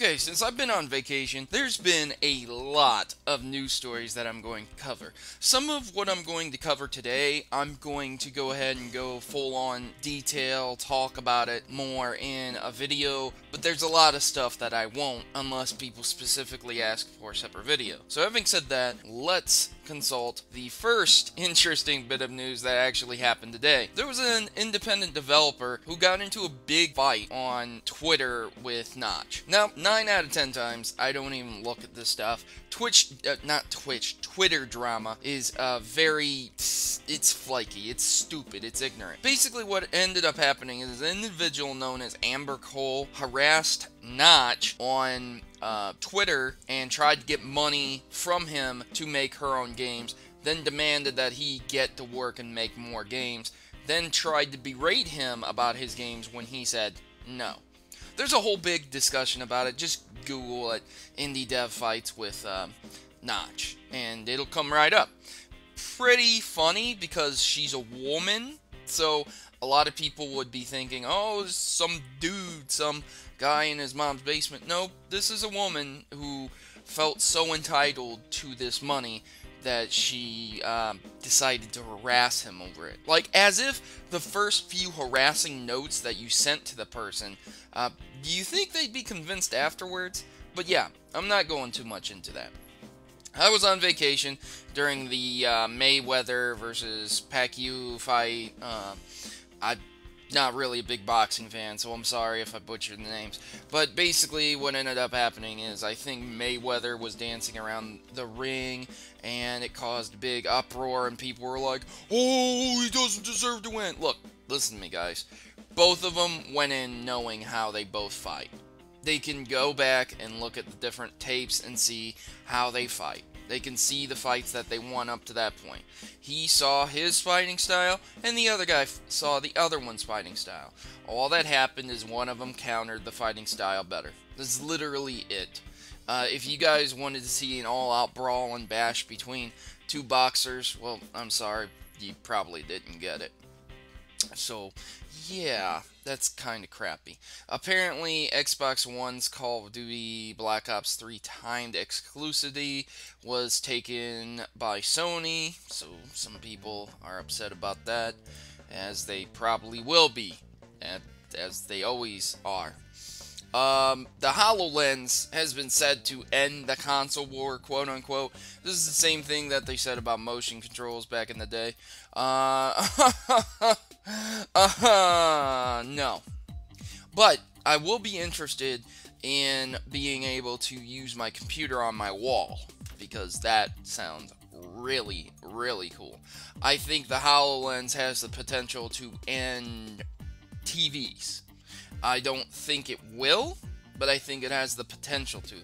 Okay, since I've been on vacation, there's been a lot of news stories that I'm going to cover. Some of what I'm going to cover today, I'm going to go ahead and go full on detail, talk about it more in a video, but there's a lot of stuff that I won't unless people specifically ask for a separate video. So having said that, let's consult the first interesting bit of news that actually happened today. There was an independent developer who got into a big fight on Twitter with Notch. Now, 9 out of 10 times, I don't even look at this stuff. Twitter drama is it's flaky, it's stupid, it's ignorant. Basically what ended up happening is an individual known as Amber Cole harassed Notch on Twitter and tried to get money from him to make her own games, then demanded that he get to work and make more games, then tried to berate him about his games when he said no. There's a whole big discussion about it. Just Google it, indie dev fights with Notch, and it'll come right up. Pretty funny because she's a woman, so a lot of people would be thinking, oh, some dude, some guy in his mom's basement. No, this is a woman who felt so entitled to this money that she decided to harass him over it. Like, as if the first few harassing notes that you sent to the person, do you think they'd be convinced afterwards? But yeah, I'm not going too much into that. I was on vacation during the Mayweather versus Pacquiao fight. I'm not really a big boxing fan, so I'm sorry if I butchered the names. But basically what ended up happening is I think Mayweather was dancing around the ring, and it caused a big uproar, and people were like, oh, he doesn't deserve to win. Look, listen to me, guys. Both of them went in knowing how they both fight. They can go back and look at the different tapes and see how they fight. They can see the fights that they won up to that point. He saw his fighting style, and the other guy saw the other one's fighting style. All that happened is one of them countered the fighting style better. That's literally it. If you guys wanted to see an all-out brawl and bash between two boxers, well, I'm sorry, you probably didn't get it. So, yeah, that's kind of crappy. Apparently, Xbox One's Call of Duty Black Ops 3 timed exclusivity was taken by Sony, so some people are upset about that, as they probably will be, as they always are. The HoloLens has been said to end the console war, quote unquote. This is the same thing that they said about motion controls back in the day. No. But I will be interested in being able to use my computer on my wall, because that sounds really, really cool. I think the HoloLens has the potential to end TVs. I don't think it will, but I think it has the potential to.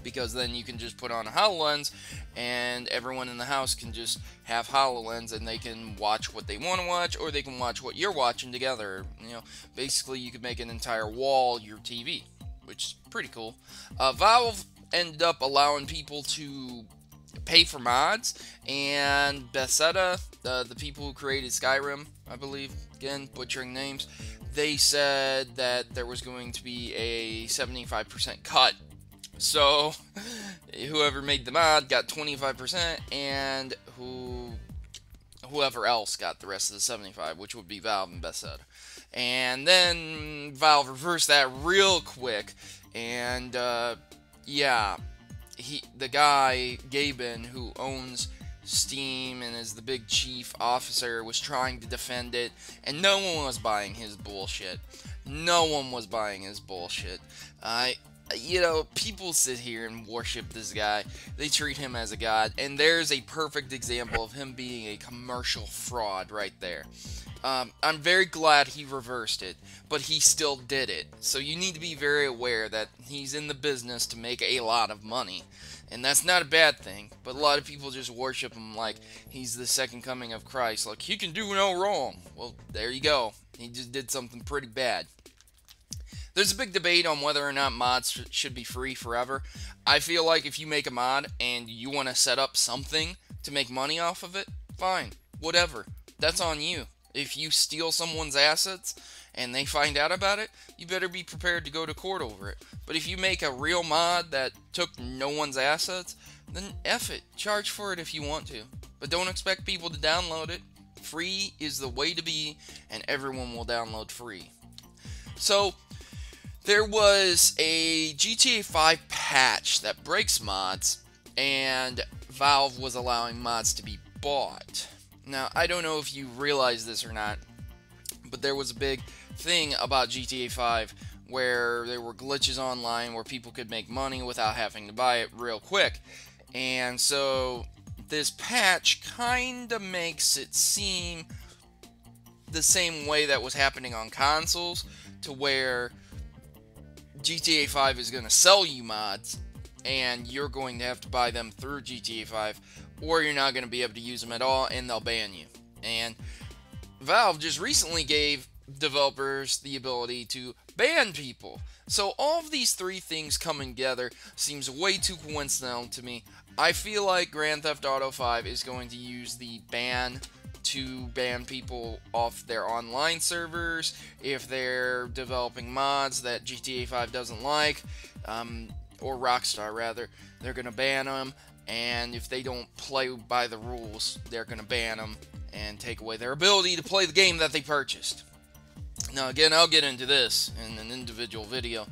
Because then you can just put on a HoloLens, and everyone in the house can just have HoloLens, and they can watch what they want to watch, or they can watch what you're watching together. You know, basically you could make an entire wall your TV, which is pretty cool. Valve ended up allowing people to pay for mods, and Bethesda, the people who created Skyrim, I believe, again, butchering names, they said that there was going to be a 75% cut. So, whoever made the mod got 25%, and whoever else got the rest of the 75%, which would be Valve and Bethesda. And then Valve reversed that real quick, and yeah, the guy, Gaben, who owns Steam and is the big chief officer, was trying to defend it, and no one was buying his bullshit. No one was buying his bullshit. You know, people sit here and worship this guy. They treat him as a god, and there's a perfect example of him being a commercial fraud right there. I'm very glad he reversed it, but he still did it. So you need to be very aware that he's in the business to make a lot of money. And that's not a bad thing, but a lot of people just worship him like he's the second coming of Christ. Like, he can do no wrong. Well, there you go. He just did something pretty bad. There's a big debate on whether or not mods should be free forever. I feel like if you make a mod and you want to set up something to make money off of it, fine, whatever. That's on you. If you steal someone's assets and they find out about it, you better be prepared to go to court over it. But if you make a real mod that took no one's assets, then F it. Charge for it if you want to. But don't expect people to download it. Free is the way to be, and everyone will download free. So, there was a GTA 5 patch that breaks mods, and Valve was allowing mods to be bought. Now, I don't know if you realize this or not, but there was a big thing about GTA 5 where there were glitches online where people could make money without having to buy it real quick. And so this patch kinda makes it seem the same way that was happening on consoles, to where GTA 5 is going to sell you mods and you're going to have to buy them through GTA 5, or you're not going to be able to use them at all and they'll ban you. And Valve just recently gave developers the ability to ban people. So all of these three things coming together seems way too coincidental to me. I feel like Grand Theft Auto 5 is going to use the ban to ban people off their online servers if they're developing mods that GTA 5 doesn't like, or Rockstar rather. They're going to ban them, and if they don't play by the rules, they're going to ban them and take away their ability to play the game that they purchased. Now again, I'll get into this in an individual video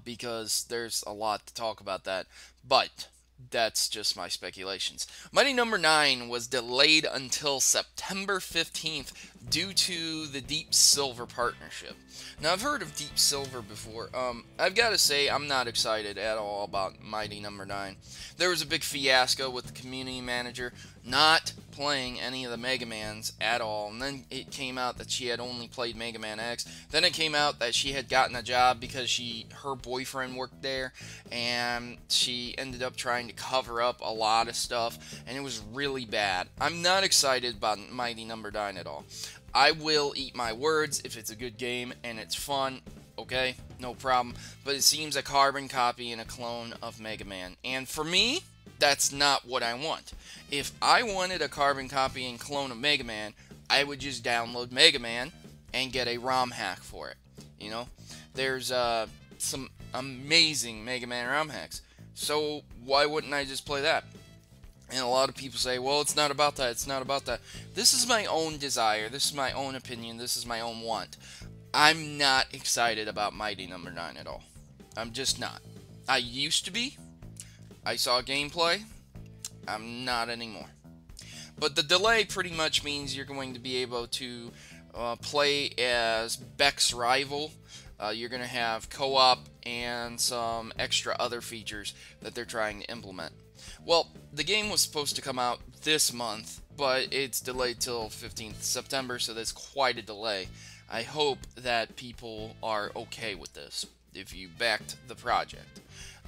because there's a lot to talk about that, but that's just my speculations. Mighty Number 9 was delayed until September 15th due to the Deep Silver partnership. Now, I've heard of Deep Silver before. I've got to say, I'm not excited at all about Mighty Number 9. There was a big fiasco with the community manager not playing any of the Mega Mans at all, and then it came out that she had only played Mega Man X. Then it came out that she had gotten a job because her boyfriend worked there, and she ended up trying to cover up a lot of stuff, and it was really bad. I'm not excited about Mighty Number 9 at all. I will eat my words if it's a good game and it's fun. Okay, no problem. But it seems a carbon copy and a clone of Mega Man, and for me, that's not what I want. If I wanted a carbon copy and clone of Mega Man, I would just download Mega Man and get a ROM hack for it. You know, there's some amazing Mega Man ROM hacks. So why wouldn't I just play that? And a lot of people say, well, it's not about that, it's not about that. This is my own desire, this is my own opinion, this is my own want. I'm not excited about Mighty Number 9 at all. I'm just not. I used to be. I saw gameplay. I'm not anymore. But the delay pretty much means you're going to be able to play as Beck's rival. You're going to have co-op and some extra other features that they're trying to implement. Well, the game was supposed to come out this month, but it's delayed till 15th September, so that's quite a delay. I hope that people are okay with this, if you backed the project.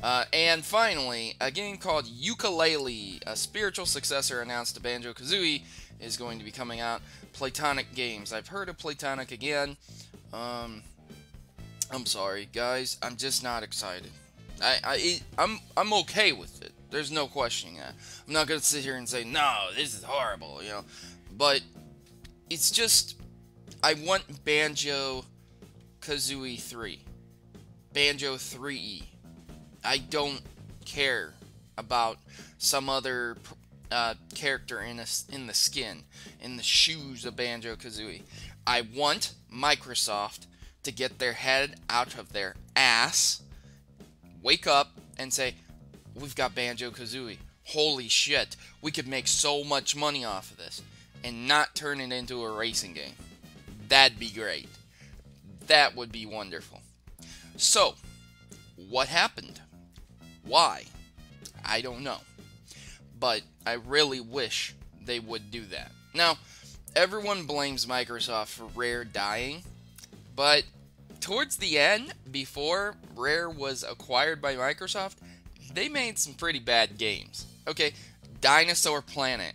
And finally, a game called Yooka-Laylee, a spiritual successor announced to Banjo-Kazooie, is going to be coming out. Playtonic Games. I've heard of Playtonic again. I'm sorry, guys. I'm just not excited. I'm okay with it. There's no questioning that. I'm not gonna sit here and say, no, this is horrible, you know. But it's just, I want Banjo-Kazooie 3. Banjo 3E. I don't care about some other character in the skin, in the shoes of Banjo-Kazooie. I want Microsoft to get their head out of their ass, wake up, and say, we've got Banjo-Kazooie. Holy shit, we could make so much money off of this, and not turn it into a racing game. That'd be great. That would be wonderful. So, what happened? Why? I don't know. But I really wish they would do that. Now, everyone blames Microsoft for Rare dying, but towards the end, before Rare was acquired by Microsoft, they made some pretty bad games. Okay, Dinosaur Planet,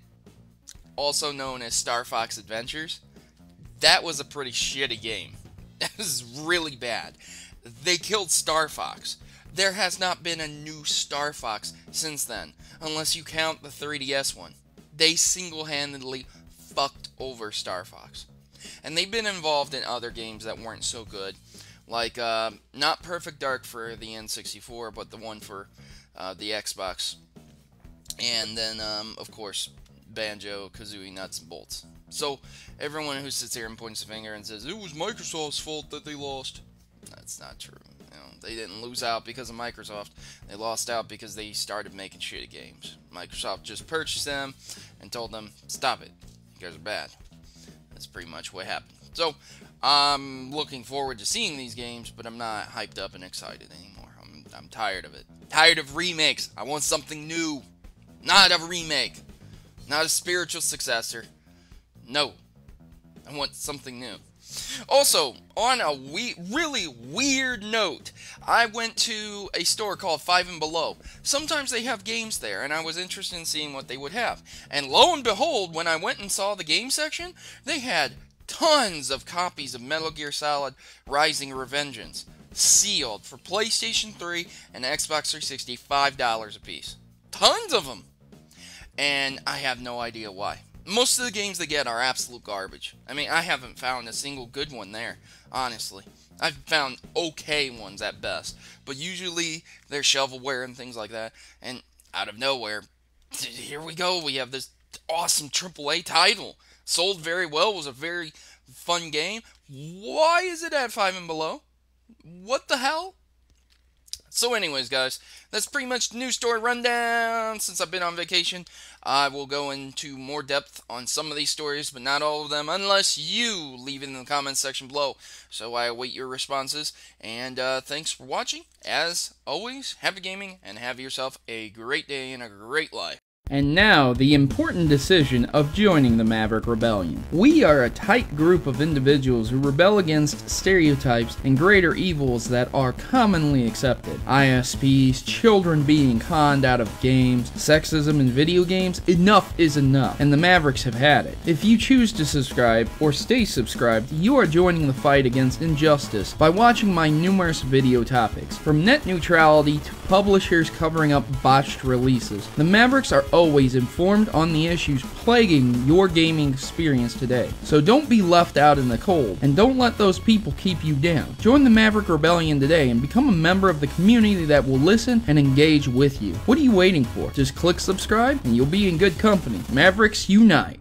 also known as Star Fox Adventures, that was a pretty shitty game. That was really bad. They killed Star Fox. There has not been a new Star Fox since then, unless you count the 3DS one. They single-handedly fucked over Star Fox. And they've been involved in other games that weren't so good. Like, not Perfect Dark for the N64, but the one for the Xbox. And then, of course, Banjo-Kazooie Nuts and Bolts. So, everyone who sits here and points a finger and says, it was Microsoft's fault that they lost. That's not true. You know, they didn't lose out because of Microsoft. They lost out because they started making shitty games. Microsoft just purchased them and told them, stop it. You guys are bad. That's pretty much what happened. So, I'm looking forward to seeing these games, but I'm not hyped up and excited anymore. I'm tired of it. Tired of remakes. I want something new. Not a remake. Not a spiritual successor. No. I want something new. Also, on a really weird note, I went to a store called 5 and Below. Sometimes they have games there, and I was interested in seeing what they would have. And lo and behold, when I went and saw the game section, they had tons of copies of Metal Gear Solid Rising Revengeance, sealed for PlayStation 3 and Xbox 360, $5 a piece. Tons of them! And I have no idea why. Most of the games they get are absolute garbage. I mean, I haven't found a single good one there, honestly. I've found okay ones at best. But usually, they're shovelware and things like that. And out of nowhere, here we go. We have this awesome AAA title. Sold very well, was a very fun game. Why is it at 5 and Below? What the hell? So anyways, guys, that's pretty much the news story rundown. Since I've been on vacation, I will go into more depth on some of these stories, but not all of them, unless you leave it in the comments section below. So I await your responses, and thanks for watching. As always, happy gaming, and have yourself a great day and a great life. And now, the important decision of joining the Maverick Rebellion. We are a tight group of individuals who rebel against stereotypes and greater evils that are commonly accepted. ISPs, children being conned out of games, sexism in video games, enough is enough, and the Mavericks have had it. If you choose to subscribe, or stay subscribed, you are joining the fight against injustice by watching my numerous video topics. From net neutrality to publishers covering up botched releases, the Mavericks are always informed on the issues plaguing your gaming experience today. So don't be left out in the cold, and don't let those people keep you down. Join the Maverick Rebellion today and become a member of the community that will listen and engage with you. What are you waiting for? Just click subscribe and you'll be in good company. Mavericks unite!